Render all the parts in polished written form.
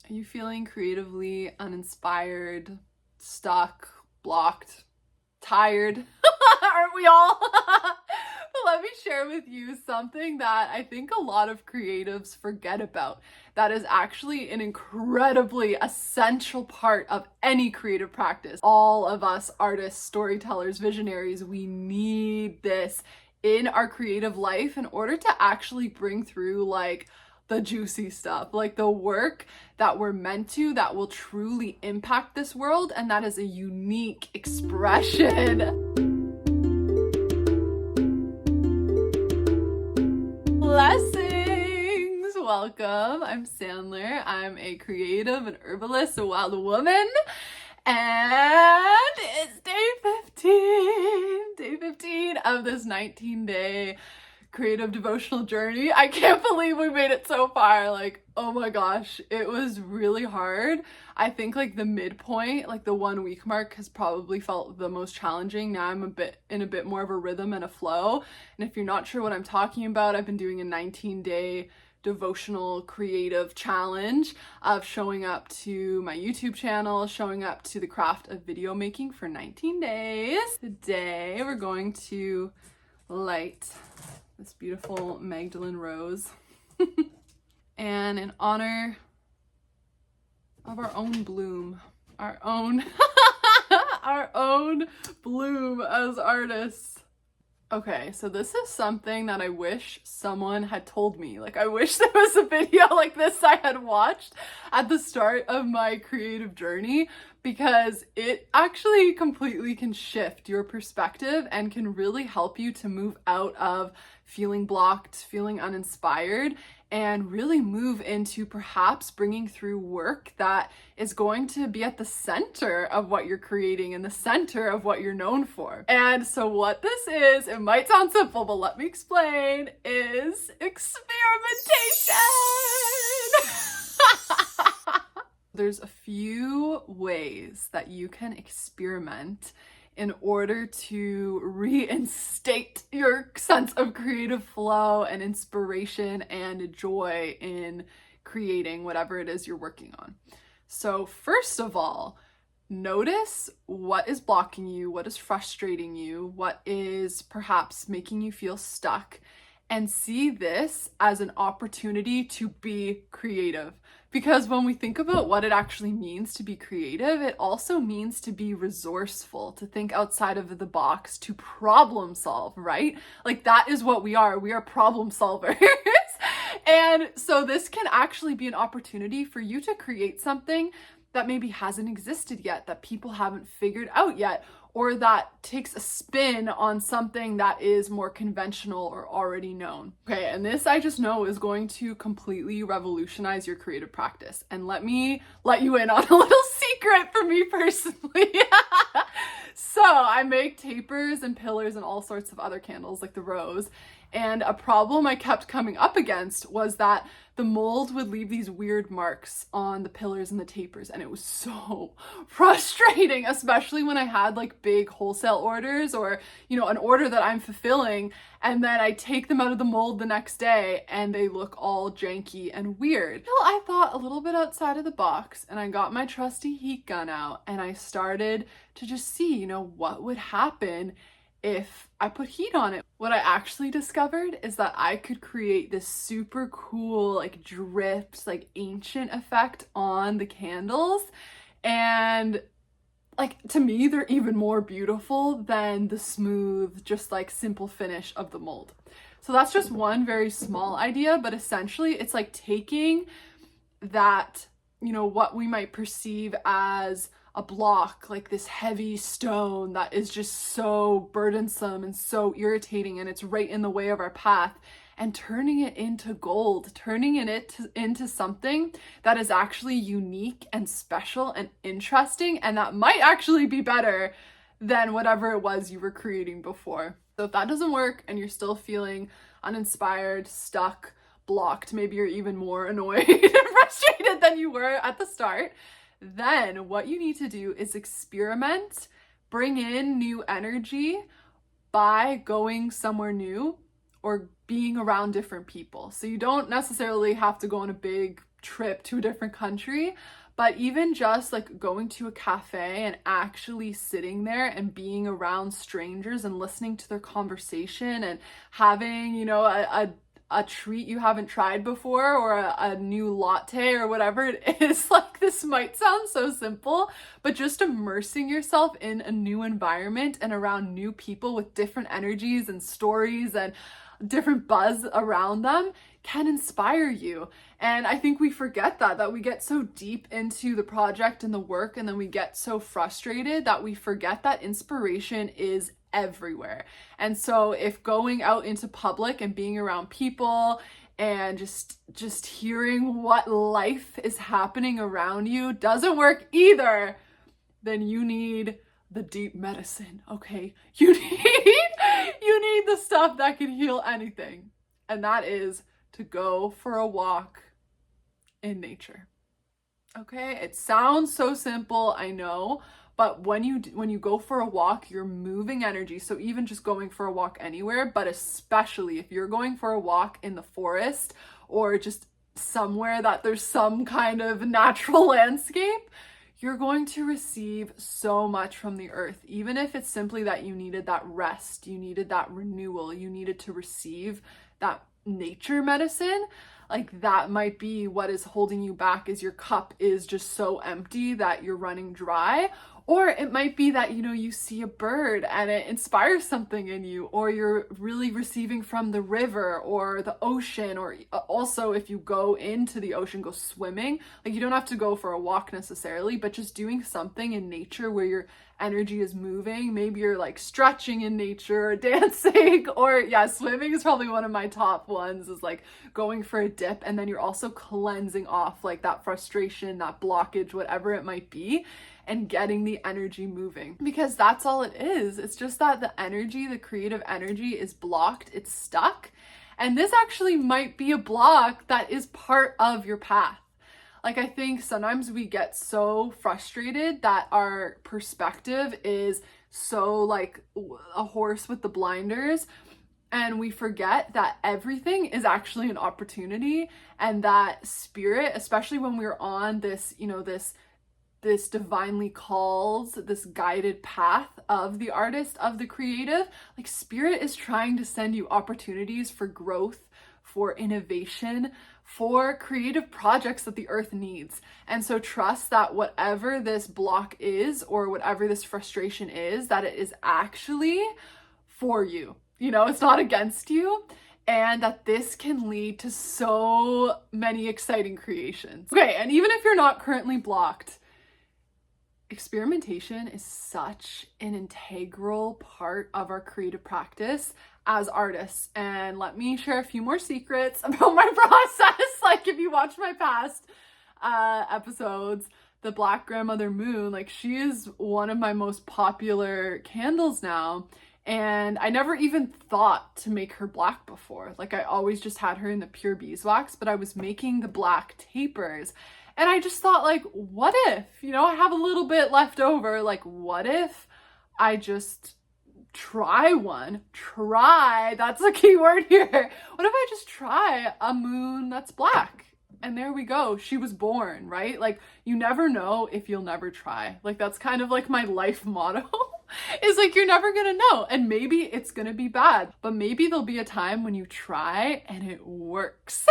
Are you feeling creatively uninspired, stuck, blocked, tired? Aren't we all? Let me share with you something that I think a lot of creatives forget about. That is actually an incredibly essential part of any creative practice. All of us artists, storytellers, visionaries, we need this in our creative life in order to actually bring through like the juicy stuff, like the work that we're meant to, that will truly impact this world, and that is a unique expression. Blessings! Welcome. I'm Sandler. I'm a creative, an herbalist, a wild woman, and it's day 15 of this 19-day creative devotional journey. I can't believe we made it so far. Like, oh my gosh, it was really hard. I think like the midpoint, like the 1 week mark, has probably felt the most challenging. Now I'm in a bit more of a rhythm and a flow. And if you're not sure what I'm talking about, I've been doing a 19-day devotional creative challenge of showing up to my YouTube channel, showing up to the craft of video making for 19 days. Today we're going to light this beautiful Magdalene rose. And in honor of our own bloom, our own bloom as artists. Okay, so this is something that I wish someone had told me. Like, I wish there was a video like this I had watched at the start of my creative journey, because it actually completely can shift your perspective and can really help you to move out of feeling blocked, feeling uninspired, and really move into perhaps bringing through work that is going to be at the center of what you're creating and the center of what you're known for. And so what this is, it might sound simple, but let me explain, is experimentation. There's a few ways that you can experiment in order to reinstate your sense of creative flow and inspiration and joy in creating whatever it is you're working on. So first of all, notice what is blocking you, what is frustrating you, what is perhaps making you feel stuck, and see this as an opportunity to be creative. Because when we think about what it actually means to be creative, it also means to be resourceful, to think outside of the box, to problem solve, right? Like, that is what we are. We are problem solvers. And so this can actually be an opportunity for you to create something that maybe hasn't existed yet, that people haven't figured out yet, or that takes a spin on something that is more conventional or already known. Okay, and this I just know is going to completely revolutionize your creative practice. And let me let you in on a little secret for me personally. So I make tapers and pillars and all sorts of other candles like the rose. And a problem I kept coming up against was that the mold would leave these weird marks on the pillars and the tapers, and it was so frustrating, especially when I had like big wholesale orders or, an order that I'm fulfilling, and then I take them out of the mold the next day and they look all janky and weird. Well, I thought a little bit outside of the box, and I got my trusty heat gun out and I started to just see, what would happen if I put heat on it. What I actually discovered is that I could create this super cool, like dripped, like ancient effect on the candles. And like, to me, they're even more beautiful than the smooth, just like simple finish of the mold. So that's just one very small idea, but essentially it's like taking that, what we might perceive as a block, like this heavy stone that is just so burdensome and so irritating, and it's right in the way of our path, and turning it into gold, turning it into something that is actually unique and special and interesting, and that might actually be better than whatever it was you were creating before. So if that doesn't work and you're still feeling uninspired, stuck, blocked, maybe you're even more annoyed and frustrated than you were at the start, then what you need to do is experiment, bring in new energy by going somewhere new or being around different people. So you don't necessarily have to go on a big trip to a different country, but even just like going to a cafe and actually sitting there and being around strangers and listening to their conversation and having, you know, a treat you haven't tried before, or a new latte or whatever it is. Like, this might sound so simple, but just immersing yourself in a new environment and around new people with different energies and stories and different buzz around them can inspire you. And I think we forget that we get so deep into the project and the work, and then we get so frustrated that we forget that inspiration is everywhere. And so if going out into public and being around people and just hearing what life is happening around you doesn't work either, then you need the deep medicine, okay? You need the stuff that can heal anything. And that is to go for a walk in nature. Okay? It sounds so simple, I know, but when you go for a walk, you're moving energy. So even just going for a walk anywhere, but especially if you're going for a walk in the forest or just somewhere that there's some kind of natural landscape, you're going to receive so much from the earth. Even if it's simply that you needed that rest, you needed that renewal, you needed to receive that nature medicine, like that might be what is holding you back, is your cup is just so empty that you're running dry. Or it might be that, you know, you see a bird and it inspires something in you, or you're really receiving from the river or the ocean, or also if you go into the ocean, go swimming. Like, you don't have to go for a walk necessarily, but just doing something in nature where your energy is moving. Maybe you're like stretching in nature or dancing, or yeah, swimming is probably one of my top ones, is like going for a dip, and then you're also cleansing off like that frustration, that blockage, whatever it might be, and getting the energy moving, because that's all it is. It's just that the energy, the creative energy, is blocked, it's stuck. And this actually might be a block that is part of your path. Like, I think sometimes we get so frustrated that our perspective is so like a horse with the blinders, and we forget that everything is actually an opportunity, and that spirit, especially when we're on this, you know, this divinely called, this guided path of the artist, of the creative, like spirit is trying to send you opportunities for growth, for innovation, for creative projects that the earth needs. And so trust that whatever this block is, or whatever this frustration is, that it is actually for you. You know, it's not against you. And that this can lead to so many exciting creations. Okay, and even if you're not currently blocked, experimentation is such an integral part of our creative practice as artists. And let me share a few more secrets about my process. Like, if you watch my past episodes, the Black Grandmother Moon, like, she is one of my most popular candles now. And I never even thought to make her black before. Like, I always just had her in the pure beeswax, but I was making the black tapers. And I just thought, like, what if, you know, I have a little bit left over, like, what if I just try one? Try, that's the key word here. What if I just try a moon that's black? And there we go. She was born, right? Like, you never know if you'll never try. Like, that's kind of like my life motto. Is like, you're never gonna know, and maybe it's gonna be bad, but maybe there'll be a time when you try and it works.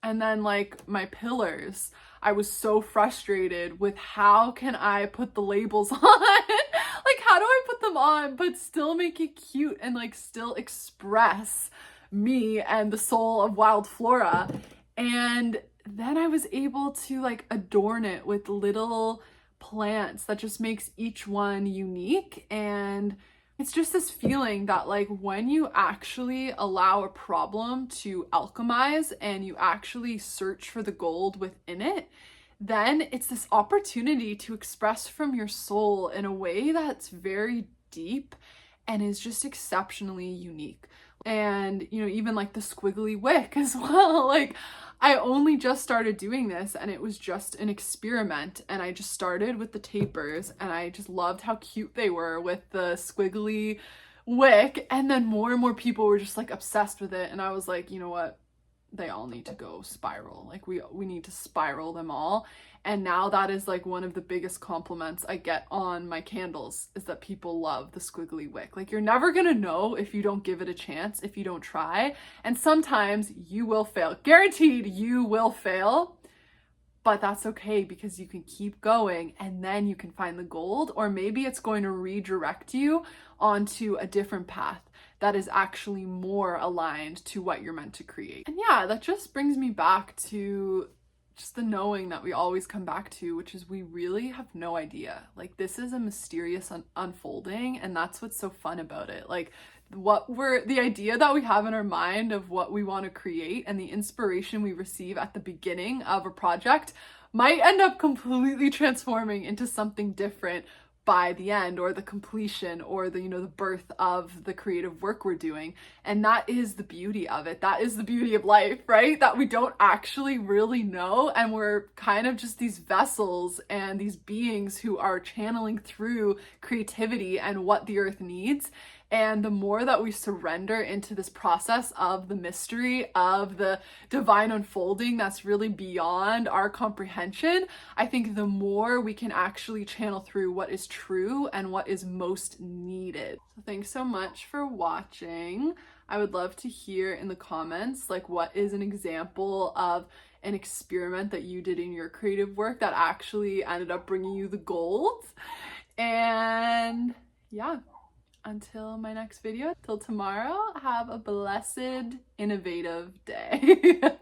And then, like, my pillars, I was so frustrated with how can I put the labels on? Like, how do I put them on but still make it cute and like still express me and the soul of wild flora? And then I was able to like adorn it with little plants that just makes each one unique. And it's just this feeling that, like, when you actually allow a problem to alchemize and you actually search for the gold within it, then it's this opportunity to express from your soul in a way that's very deep and is just exceptionally unique. And, you know, even like the squiggly wick as well. Like, I only just started doing this and it was just an experiment, and I just started with the tapers and I just loved how cute they were with the squiggly wick, and then more and more people were just like obsessed with it, and I was like, you know what, they all need to go spiral. Like we need to spiral them all. And now that is like one of the biggest compliments I get on my candles, is that people love the squiggly wick. Like, you're never gonna know if you don't give it a chance, if you don't try. And sometimes you will fail. Guaranteed you will fail. But that's okay, because you can keep going and then you can find the gold, or maybe it's going to redirect you onto a different path that is actually more aligned to what you're meant to create. And yeah, that just brings me back to just the knowing that we always come back to, which is we really have no idea. Like, this is a mysterious unfolding, and that's what's so fun about it. Like, the idea that we have in our mind of what we want to create and the inspiration we receive at the beginning of a project might end up completely transforming into something different by the end, or the completion, or the, the birth of the creative work we're doing. And that is the beauty of it. That is the beauty of life, right? That we don't actually really know, and we're kind of just these vessels and these beings who are channeling through creativity and what the earth needs. And the more that we surrender into this process of the mystery of the divine unfolding that's really beyond our comprehension, I think the more we can actually channel through what is true and what is most needed. So thanks so much for watching. I would love to hear in the comments, like, what is an example of an experiment that you did in your creative work that actually ended up bringing you the gold. And yeah. Until my next video, till tomorrow, have a blessed, innovative day.